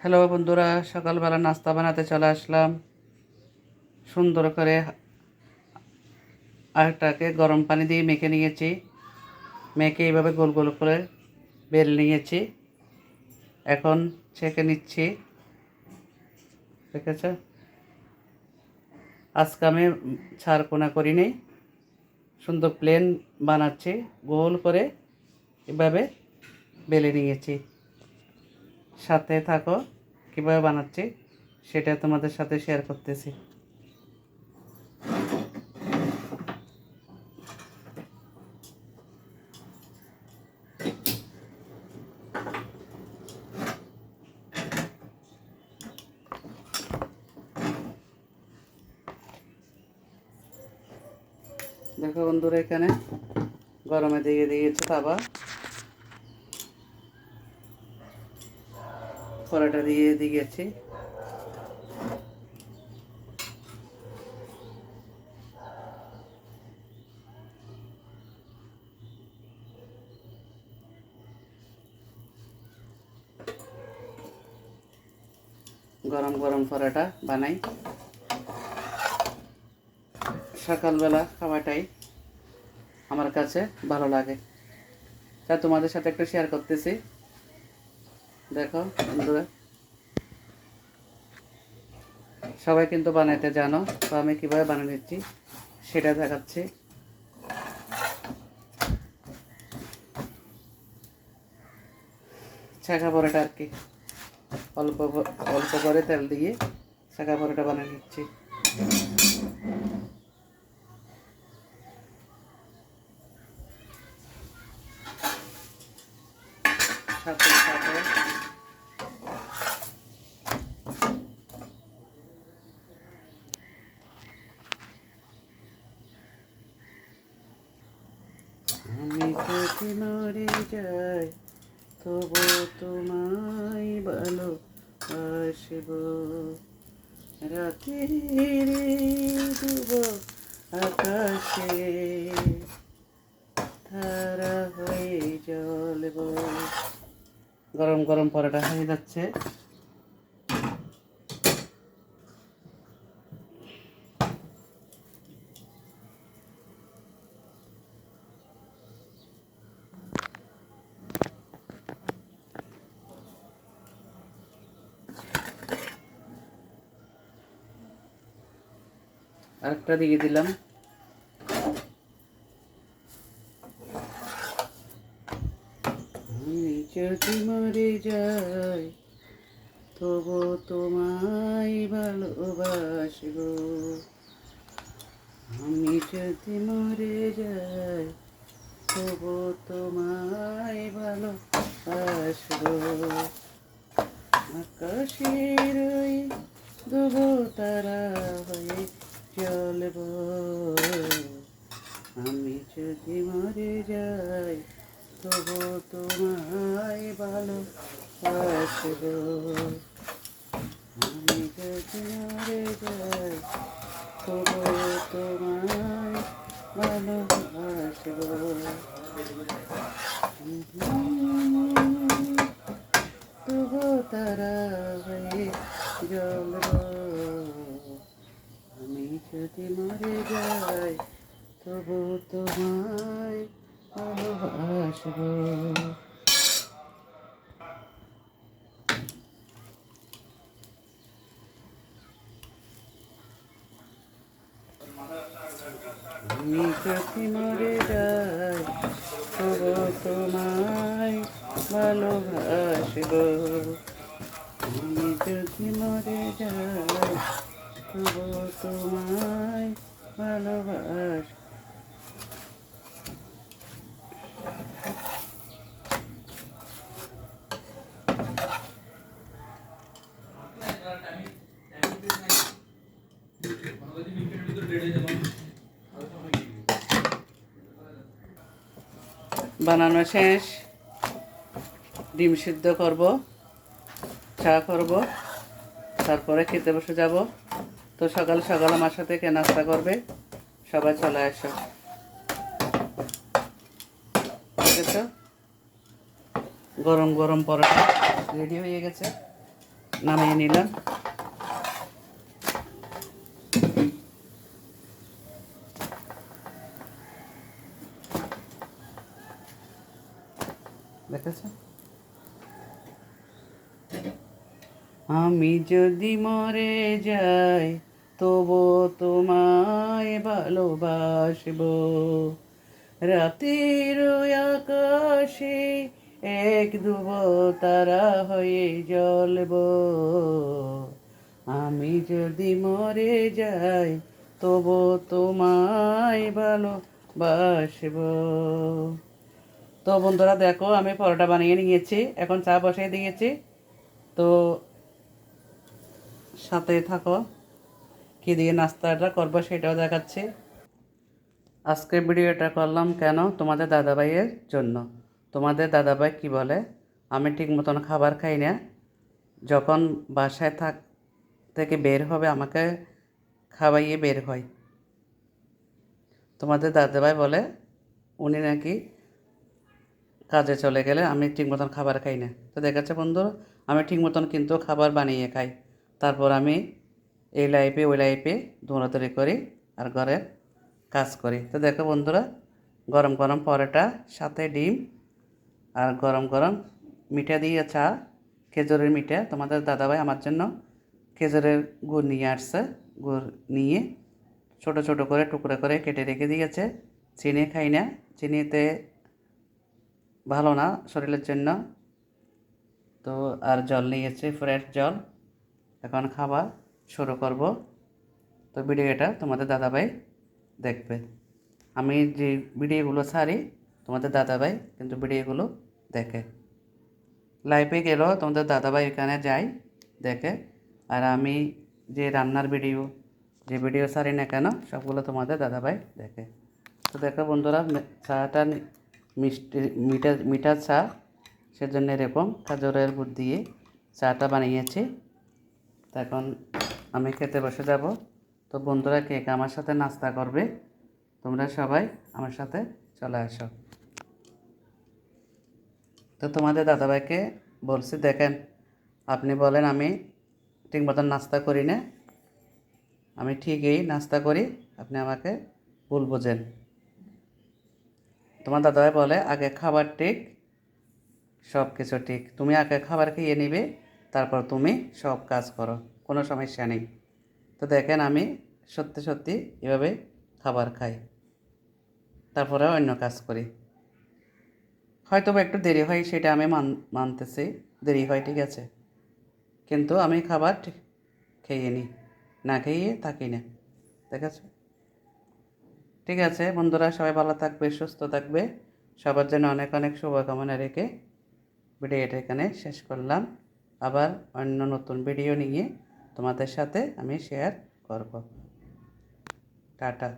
Hello বন্ধুরা, সকালবেলা নাস্তা বানাতে চলে আসলাম। সুন্দর করে আটাকে গরম পানি দিয়ে মেখে নিয়েছি। মেখে এইভাবে গোল গোল করে বেল নিয়েছি। এখন ছেঁকে নিচ্ছি। ঠিক আছে, আজকে আমি ছাড়পোনা করিনি, সুন্দর প্লেন বানাচ্ছি। গোল করে এভাবে বেলে নিয়েছি। সাথে থাকো, কীভাবে বানাচ্ছি সেটা তোমাদের সাথে শেয়ার করতেছি। দেখো বন্ধুরা, এখানে গরমে দিয়ে দিয়েছে তাওয়া, কড়াটা দিয়ে দিয়েছি। গরম গরম পরোটা বানাই সকালবেলা, খাওয়াটাই আমার কাছে ভালো লাগে, তাই তোমাদের সাথে একটু শেয়ার করতেছি। দেখো বন্ধুরা, সবাই কিন্তু বানাইতে জানো, তো আমি কীভাবে বানিয়ে নিচ্ছি সেটা দেখাচ্ছি। ছাঁকা পরোটা আর কি, অল্প অল্প করে তেল দিয়ে ছাঁকা পরোটা বানিয়ে নিচ্ছি। সাথে সাথে আমি যদি মরে যাই তবু তোমায় ভালোবাসব, রাতের ডুব আকাশে তারা হয়ে জ্বলব। গরম গরম পরোটা হয়ে যাচ্ছে। আরেকটা দিয়ে দিলাম। আমি যদি মরে যাই তবু তোমায় ভালোবাসব, আমি যদি মরে যাই তবু তোমায় ভালোবাসব, আকাশের ওই দুবো তারা হয়ে জ্বলব, আমি যদি মরে যাই তবু তোমায় ভালোবাসব, আমি যদি মরে যাই তবু তোমায় ভালোবাসব, তবু তারা হয়ে জ্বলব, আমি যদি মরে যাই তবু তোমায় ভালোবাসব। আমি যদি মরে যাই তবু তোমায় ভালোবাসব, আমি যদি মরে যাই তবু তোমায় ভালোবাসব। বানানো শেষ, ডিম সিদ্ধ করব, চা করব, তারপরে খেতে বসে যাব। তো সকাল সকাল আমার সাথে কে নাস্তা করবে, সবাই চলে আসো। ঠিক আছে, গরম গরম পরোটা রেডি হয়ে গেছে। নামিয়ে নিলাম। দেখেছ, আমি যদি মরে যাই তবু তোমায় ভালোবাসবো, রাতের আকাশে এক ধ্রুব তারা হয়ে জ্বলবো। আমি যদি মরে যাই তবু তোমায় ভালোবাসবো। তো বন্ধুরা দেখো, আমি পরোটা বানিয়ে নিয়েছি, এখন চা বসিয়ে দিয়েছি। তো সাথে থাকো, কী দিয়ে নাস্তাটা করবো সেটাও দেখাচ্ছি। আজকের ভিডিওটা করলাম কেন, তোমাদের দাদাভাইয়ের জন্য। তোমাদের দাদাভাই কি বলে, আমি ঠিক মতন খাবার খাই না, যখন বাসায় থেকে বের হবে আমাকে খাওয়াইয়ে বের হয়। তোমাদের দাদাভাই বলে উনি নাকি কাজে চলে গেলে আমি ঠিক মতন খাবার খাই না। তো দেখাচ্ছে বন্ধু, আমি ঠিক মতন কিন্তু খাবার বানিয়ে খাই। তারপর আমি এই লাইফে ওই লাইফে দৌড়াদৌড়ি করি আর ঘরের কাজ করি। তো দেখো বন্ধুরা, গরম গরম পরোটা সাথে ডিম আর গরম গরম মিঠা দিয়ে চা, খেজুরের মিঠা। তোমাদের দাদাভাই আমার জন্য খেজুরের গুড় নিয়ে আসছে, গুড় নিয়ে ছোট ছোট করে টুকরো করে কেটে রেখে দিয়েছে। চিনি খাই না, চিনিতে ভালো না শরীরের জন্য। তো আর জল নিয়েছে, ফ্রেশ জল। এখন খাবার শুরু করব। তো ভিডিওটা তোমাদের দাদাভাই দেখবে। আমি যে ভিডিওগুলো ছাড়ি তোমাদের দাদাভাই কিন্তু ভিডিওগুলো দেখে, লাইভে গেলেও তোমাদের দাদাভাই এখানে যায় দেখে। আর আমি যে রান্নার ভিডিও, যে ভিডিও ছাড়ি না কেন, সবগুলো তোমাদের দাদাভাই দেখে। তো দেখো বন্ধুরা, চাটা মিষ্টি মিঠা মিঠা চা, সেজন্য এরকম খেজুরের গুড় দিয়ে চাটা বানিয়েছি। তো এখন আমি খেতে বসে যাব। তো বন্ধুরা, কে কে আমার সাথে নাস্তা করবে, তোমরা সবাই আমার সাথে চলে আসো। তো তোমাদের দাদাভাইকে বলছি, দেখেন আপনি বলেন আমি ঠিক মতন নাস্তা করি না, আমি ঠিকই নাস্তা করি, আপনি আমাকে ভুল বোঝেন। তোমার দাদাভাই বলে আগে খাবার ঠিক, সব কিছু ঠিক, তুমি আগে খাবার খেয়ে নিবে, তারপর তুমি সব কাজ করো, কোনো সমস্যা নেই। তো দেখেন আমি সত্যি সত্যি এভাবে খাবার খাই, তারপরে অন্য কাজ করি। হয়তো বা একটু দেরি হয়, সেটা আমি মানতেছি, দেরি হয় ঠিক আছে, কিন্তু আমি খাবার খেয়ে নিই, না খেয়ে থাকি না। ঠিক আছে, ঠিক আছে বন্ধুরা, সবাই ভালো থাকবে, সুস্থ থাকবে, সবার জন্য অনেক অনেক শুভকামনা রেখে ভিডিওটা এখানে শেষ করলাম। আবার অন্য নতুন ভিডিও নিয়ে তোমাদের সাথে আমি শেয়ার করব। টাটা।